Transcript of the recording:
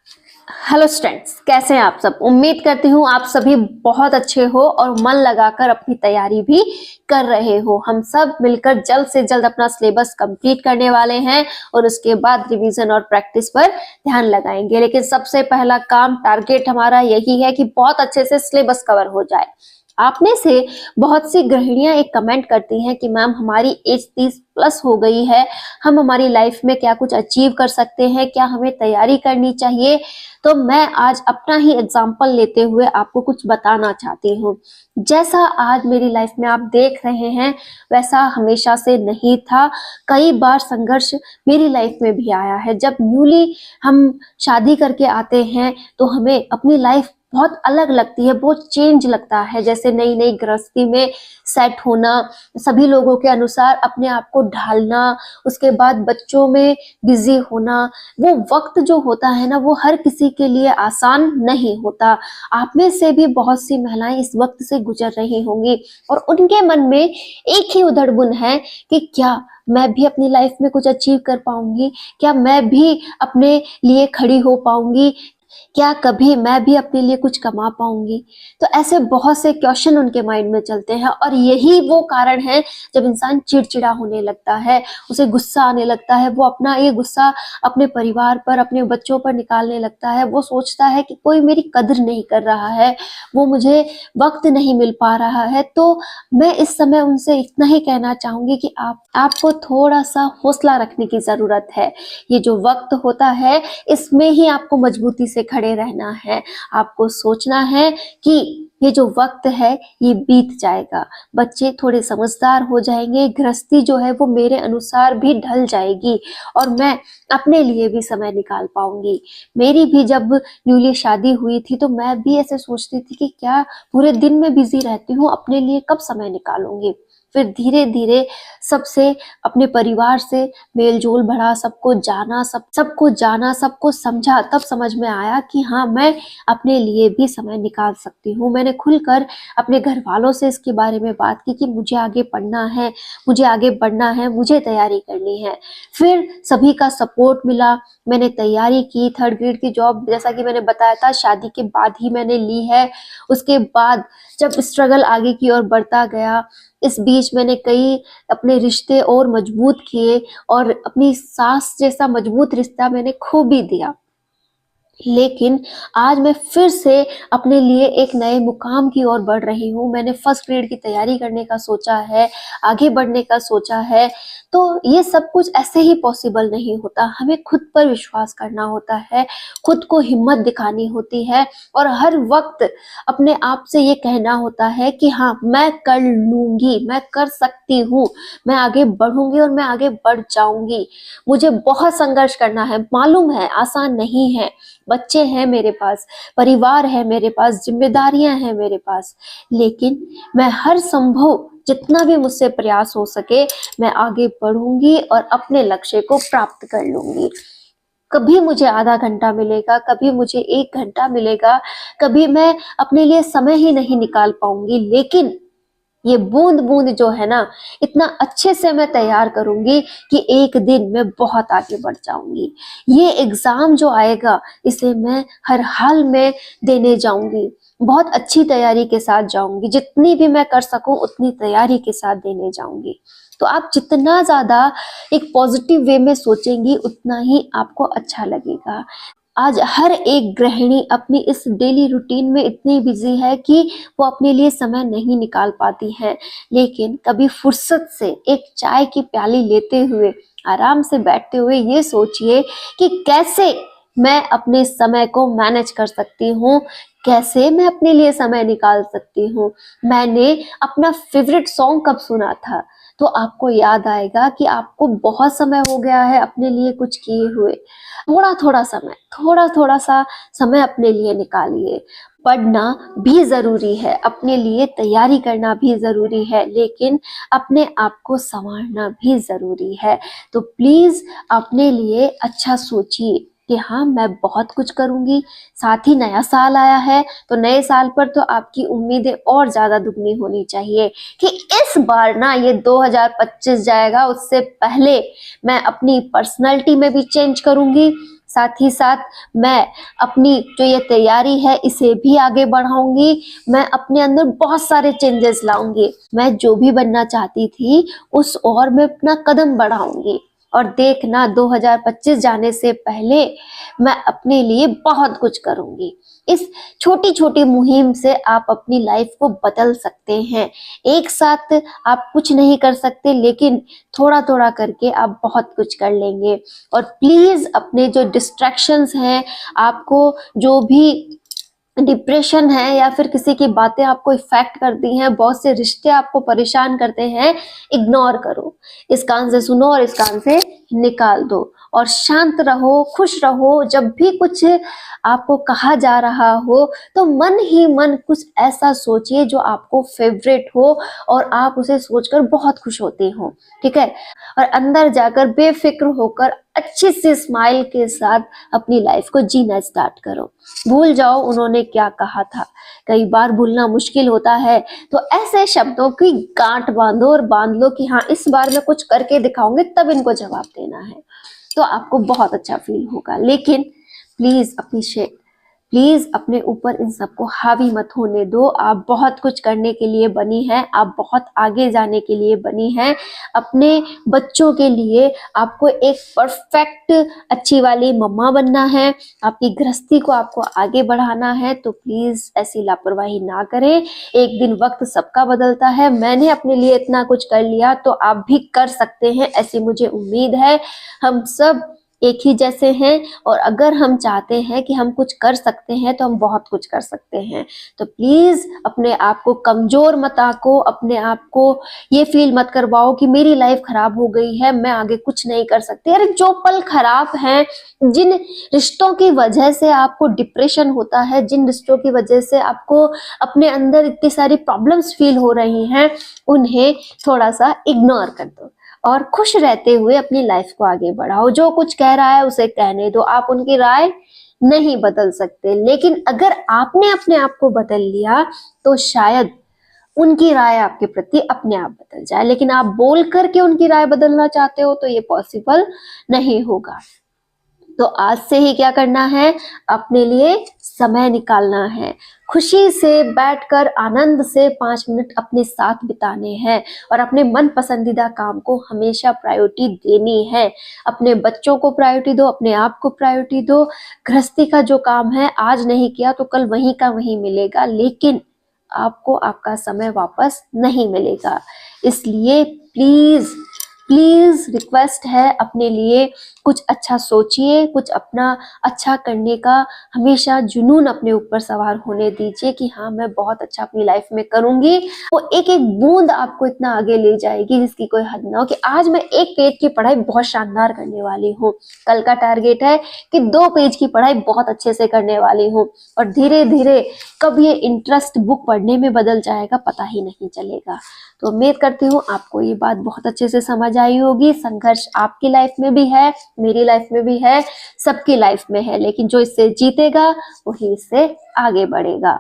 Hello students, कैसे हैं आप सब। उम्मीद करती हूँ आप सभी बहुत अच्छे हो और मन लगाकर अपनी तैयारी भी कर रहे हो। हम सब मिलकर जल्द से जल्द अपना सिलेबस कंप्लीट करने वाले हैं और उसके बाद रिवीजन और प्रैक्टिस पर ध्यान लगाएंगे। लेकिन सबसे पहला काम, टारगेट हमारा यही है कि बहुत अच्छे से सिलेबस कवर हो जाए। आप में से बहुत सी गृहिणियां एक कमेंट करती हैं कि मैम हमारी एज 30+ हो गई है, हम हमारी लाइफ में क्या कुछ अचीव कर सकते हैं, क्या हमें तैयारी करनी चाहिए। तो मैं आज अपना ही एग्जाम्पल लेते हुए आपको कुछ बताना चाहती हूँ। जैसा आज मेरी लाइफ में आप देख रहे हैं वैसा हमेशा से नहीं था। कई बार संघर्ष मेरी लाइफ में भी आया है। जब न्यूली हम शादी करके आते हैं तो हमें अपनी लाइफ बहुत अलग लगती है, बहुत चेंज लगता है। जैसे नई नई गृहस्थी में सेट होना, सभी लोगों के अनुसार अपने आप को ढालना, उसके बाद बच्चों में बिजी होना, वो वक्त जो होता है ना, वो हर किसी के लिए आसान नहीं होता। आप में से भी बहुत सी महिलाएं इस वक्त से गुजर रही होंगी और उनके मन में एक ही उधड़बुन है कि क्या मैं भी अपनी लाइफ में कुछ अचीव कर पाऊंगी, क्या मैं भी अपने लिए खड़ी हो पाऊंगी, क्या कभी मैं भी अपने लिए कुछ कमा पाऊंगी। तो ऐसे बहुत से क्वेश्चन उनके माइंड में चलते हैं और यही वो कारण है जब इंसान चिड़चिड़ा होने लगता है, उसे गुस्सा आने लगता है, वो अपना ये गुस्सा अपने परिवार पर, अपने बच्चों पर निकालने लगता है। वो सोचता है कि कोई मेरी कदर नहीं कर रहा है, वो मुझे वक्त नहीं मिल पा रहा है। तो मैं इस समय उनसे इतना ही कहना चाहूंगी कि आपको थोड़ा सा हौसला रखने की जरूरत है। ये जो वक्त होता है इसमें ही आपको मजबूती से खड़े रहना है। आपको सोचना है कि ये जो वक्त है ये बीत जाएगा, बच्चे थोड़े समझदार हो जाएंगे, गृहस्थी जो है वो मेरे अनुसार भी ढल जाएगी और मैं अपने लिए भी समय निकाल पाऊंगी। मेरी भी जब न्यूली शादी हुई थी तो मैं भी ऐसे सोचती थी कि क्या पूरे दिन में बिजी रहती हूँ, अपने लिए कब समय निकालूंगी। फिर धीरे धीरे सबसे, अपने परिवार से मेल जोल बढ़ा, सबको जाना, सबको समझा, तब समझ में आया कि हाँ, मैं अपने लिए भी समय निकाल सकती हूँ। मैंने खुलकर अपने घर वालों से इसके बारे में बात की कि मुझे आगे पढ़ना है, मुझे आगे बढ़ना है, मुझे तैयारी करनी है। फिर सभी का सपोर्ट मिला, मैंने तैयारी की। 3rd ग्रेड की जॉब, जैसा कि मैंने बताया था, शादी के बाद ही मैंने ली है। उसके बाद जब स्ट्रगल आगे की ओर बढ़ता गया, इस बीच मैंने कई अपने रिश्ते और मजबूत किए और अपनी सास जैसा मजबूत रिश्ता मैंने खो भी दिया। लेकिन आज मैं फिर से अपने लिए एक नए मुकाम की ओर बढ़ रही हूँ। मैंने 1st ग्रेड की तैयारी करने का सोचा है, आगे बढ़ने का सोचा है। तो ये सब कुछ ऐसे ही पॉसिबल नहीं होता, हमें खुद पर विश्वास करना होता है, खुद को हिम्मत दिखानी होती है और हर वक्त अपने आप से ये कहना होता है कि हाँ, मैं कर लूंगी, मैं कर सकती हूँ, मैं आगे बढ़ूंगी और मैं आगे बढ़ जाऊंगी। मुझे बहुत संघर्ष करना है, मालूम है आसान नहीं है। बच्चे हैं मेरे पास, परिवार है मेरे पास, जिम्मेदारियां हैं मेरे पास, लेकिन मैं हर संभव जितना भी मुझसे प्रयास हो सके मैं आगे बढ़ूंगी और अपने लक्ष्य को प्राप्त कर लूंगी। कभी मुझे आधा घंटा मिलेगा, कभी मुझे 1 घंटा मिलेगा, कभी मैं अपने लिए समय ही नहीं निकाल पाऊंगी, लेकिन ये बूंद बूंद जो है ना, इतना अच्छे से मैं तैयार करूंगी कि एक दिन मैं बहुत आगे बढ़ जाऊंगी। ये एग्जाम जो आएगा इसे मैं हर हाल में देने जाऊंगी, बहुत अच्छी तैयारी के साथ जाऊंगी, जितनी भी मैं कर सकूं उतनी तैयारी के साथ देने जाऊंगी। तो आप जितना ज्यादा एक पॉजिटिव वे में सोचेंगी उतना ही आपको अच्छा लगेगा। आज हर एक गृहिणी अपनी इस डेली रूटीन में इतनी बिजी है कि वो अपने लिए समय नहीं निकाल पाती है। लेकिन कभी फुर्सत से एक चाय की प्याली लेते हुए, आराम से बैठते हुए ये सोचिए कि कैसे मैं अपने समय को मैनेज कर सकती हूँ, कैसे मैं अपने लिए समय निकाल सकती हूँ। मैंने अपना फेवरेट सॉन्ग कब सुना था, तो आपको याद आएगा कि आपको बहुत समय हो गया है अपने लिए कुछ किए हुए। थोड़ा थोड़ा सा समय अपने लिए निकालिए। पढ़ना भी जरूरी है, अपने लिए तैयारी करना भी जरूरी है, लेकिन अपने आप को संवारना भी जरूरी है। तो प्लीज अपने लिए अच्छा सोचिए कि हाँ, मैं बहुत कुछ करूंगी। साथ ही नया साल आया है तो नए साल पर तो आपकी उम्मीदें और ज्यादा दुगनी होनी चाहिए कि इस बार ना ये 2025 जाएगा, उससे पहले मैं अपनी पर्सनैलिटी में भी चेंज करूंगी, साथ ही साथ मैं अपनी जो ये तैयारी है इसे भी आगे बढ़ाऊंगी। मैं अपने अंदर बहुत सारे चेंजेस लाऊंगी। मैं जो भी बनना चाहती थी उस और मैं अपना कदम बढ़ाऊंगी। और देखना 2025 जाने से पहले मैं अपने लिए बहुत कुछ करूंगी। इस छोटी छोटी मुहिम से आप अपनी लाइफ को बदल सकते हैं। एक साथ आप कुछ नहीं कर सकते, लेकिन थोड़ा थोड़ा करके आप बहुत कुछ कर लेंगे। और प्लीज अपने जो डिस्ट्रैक्शंस हैं, आपको जो भी डिप्रेशन है या फिर किसी की बातें आपको इफेक्ट करती हैं, बहुत से रिश्ते आपको परेशान करते हैं, इग्नोर करो। इस कान से सुनो और इस कान से निकाल दो और शांत रहो, खुश रहो। जब भी कुछ आपको कहा जा रहा हो तो मन ही मन कुछ ऐसा सोचिए जो आपको फेवरेट हो और आप उसे सोचकर बहुत खुश होते हो, ठीक है। और अंदर जाकर बेफिक्र होकर अच्छी सी स्माइल के साथ अपनी लाइफ को जीना स्टार्ट करो। भूल जाओ उन्होंने क्या कहा था। कई बार भूलना मुश्किल होता है, तो ऐसे शब्दों की गांठ बांधो और बांध लो कि हाँ, इस बार मैं कुछ करके दिखाऊंगी, तब इनको जवाब देना है। तो आपको बहुत अच्छा फील होगा। लेकिन प्लीज अपने ऊपर इन सबको हावी मत होने दो। आप बहुत कुछ करने के लिए बनी हैं, आप बहुत आगे जाने के लिए बनी हैं। अपने बच्चों के लिए आपको एक परफेक्ट अच्छी वाली मम्मा बनना है, आपकी गृहस्थी को आपको आगे बढ़ाना है। तो प्लीज ऐसी लापरवाही ना करें। एक दिन वक्त सबका बदलता है। मैंने अपने लिए इतना कुछ कर लिया तो आप भी कर सकते हैं, ऐसी मुझे उम्मीद है। हम सब एक ही जैसे हैं और अगर हम चाहते हैं कि हम कुछ कर सकते हैं तो हम बहुत कुछ कर सकते हैं। तो प्लीज अपने आप को कमजोर मत आको, अपने आप को ये फील मत करवाओ कि मेरी लाइफ खराब हो गई है, मैं आगे कुछ नहीं कर सकती। अरे जो पल खराब हैं, जिन रिश्तों की वजह से आपको डिप्रेशन होता है, जिन रिश्तों की वजह से आपको अपने अंदर इतनी सारी प्रॉब्लम्स फील हो रही हैं, उन्हें थोड़ा सा इग्नोर कर दो और खुश रहते हुए अपनी लाइफ को आगे बढ़ाओ। जो कुछ कह रहा है उसे कहने दो, आप उनकी राय नहीं बदल सकते। लेकिन अगर आपने अपने आप को बदल लिया तो शायद उनकी राय आपके प्रति अपने आप बदल जाए। लेकिन आप बोल करके उनकी राय बदलना चाहते हो तो ये पॉसिबल नहीं होगा। तो आज से ही क्या करना है, अपने लिए समय निकालना है। खुशी से बैठकर आनंद से 5 मिनट अपने साथ बिताने हैं और अपने मन पसंदीदा काम को हमेशा प्रायोरिटी देनी है। अपने बच्चों को प्रायोरिटी दो, अपने आप को प्रायोरिटी दो। गृहस्थी का जो काम है आज नहीं किया तो कल वहीं का वहीं मिलेगा, लेकिन आपको आपका समय वापस नहीं मिलेगा। इसलिए प्लीज प्लीज रिक्वेस्ट है, अपने लिए कुछ अच्छा सोचिए, कुछ अपना अच्छा करने का हमेशा जुनून अपने ऊपर सवार होने दीजिए कि हाँ, मैं बहुत अच्छा अपनी लाइफ में करूंगी। वो एक एक बूंद आपको इतना आगे ले जाएगी जिसकी कोई हद ना हो। कि आज मैं एक पेज की पढ़ाई बहुत शानदार करने वाली हूँ, कल का टारगेट है कि 2 पेज की पढ़ाई बहुत अच्छे से करने वाली हूँ। और धीरे धीरे कब ये इंटरेस्ट बुक पढ़ने में बदल जाएगा पता ही नहीं चलेगा। तो उम्मीद करती हूँ आपको ये बात बहुत अच्छे से समझ आई होगी। संघर्ष आपकी लाइफ में भी है, मेरी लाइफ में भी है, सबकी लाइफ में है, लेकिन जो इससे जीतेगा वही इससे आगे बढ़ेगा।